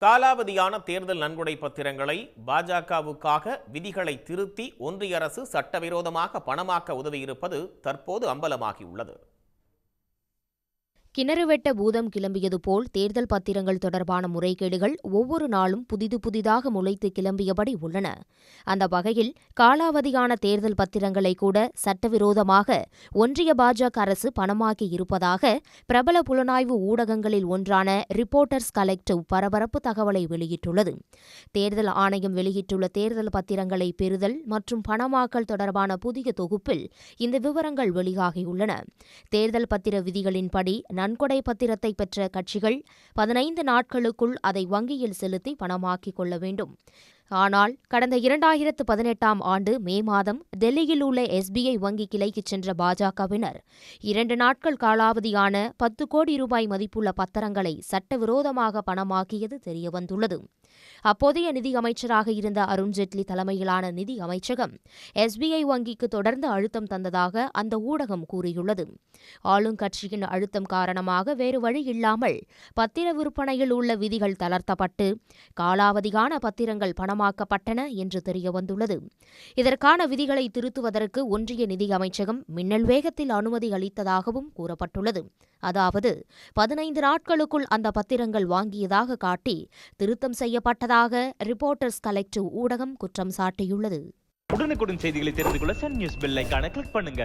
காலாவதியான தேர்தல் நன்கொடை பத்திரங்களை பாஜகவுக்காக விதிகளை திருத்தி ஒன்றிய அரசு சட்டவிரோதமாக பணமாக்க உதவியிருப்பது தற்போது அம்பலமாகியுள்ளது. கிணறு வெட்ட பூதம் கிளம்பியது போல் தேர்தல் பத்திரங்கள் தொடர்பான முறைகேடுகள் ஒவ்வொரு நாளும் புதிதாக முளைத்து கிளம்பியபடி உள்ளன. அந்த வகையில் காலாவதியான தேர்தல் பத்திரங்களை கூட சட்டவிரோதமாக ஒன்றிய பாஜக அரசு பணமாக்கி இருப்பதாக பிரபல புலனாய்வு ஊடகங்களில் ஒன்றான ரிப்போர்ட்டர்ஸ் கலெக்டிவ் பரபரப்பு தகவலை வெளியிட்டுள்ளது. தேர்தல் ஆணையம் வெளியிட்டுள்ள தேர்தல் பத்திரங்களை பெறுதல் மற்றும் பணமாக்கல் தொடர்பான புதிய தொகுப்பில் இந்த விவரங்கள் வெளியாகியுள்ளன. தேர்தல் பத்திர விதிகளின்படி நன்கொடை பத்திரத்தை பெற்ற கட்சிகள் 15 நாட்களுக்குள் அதை வங்கியில் செலுத்தி பணமாக்கிக் கொள்ள வேண்டும். ஆனால் கடந்த 2018ஆம் ஆண்டு மே மாதம் டெல்லியில் உள்ள SBI வங்கி கிளைக்கு சென்ற பாஜகவினர் 2 நாட்கள் காலாவதியான 10 கோடி ரூபாய் மதிப்புள்ள பத்திரங்களை சட்டவிரோதமாக பணமாக்கியது தெரியவந்துள்ளது. அப்போதைய நிதி அமைச்சராக இருந்த அருண்ஜேட்லி தலைமையிலான நிதி அமைச்சகம் SBI வங்கிக்கு தொடர்ந்து அழுத்தம் தந்ததாக அந்த ஊடகம் கூறியுள்ளது. ஆளுங்கட்சியின் அழுத்தம் காரணமாக வேறு வழி இல்லாமல் பத்திர விற்பனையில் உள்ள விதிகள் தளர்த்தப்பட்டு காலாவதியான பத்திரங்கள் பணமாக்கப்பட்டன என்று தெரியவந்துள்ளது. இதற்கான விதிகளை திருத்துவதற்கு ஒன்றிய நிதி அமைச்சகம் மின்னல் வேகத்தில் அனுமதி அளித்ததாகவும் கூறப்பட்டுள்ளது. அதாவது 15 நாட்களுக்குள் அந்த பத்திரங்கள் வாங்கியதாக காட்டி திருத்தம் செய்யப்பட்டதாக ரிப்போர்ட்டர்ஸ் கலெக்டிவ் ஊடகம் குற்றம் சாட்டியுள்ளது. உடனுக்குடன் செய்திகளை தெரிந்து கொள்ள சன் நியூஸ் பெல் ஐகானை கிளிக் பண்ணுங்க.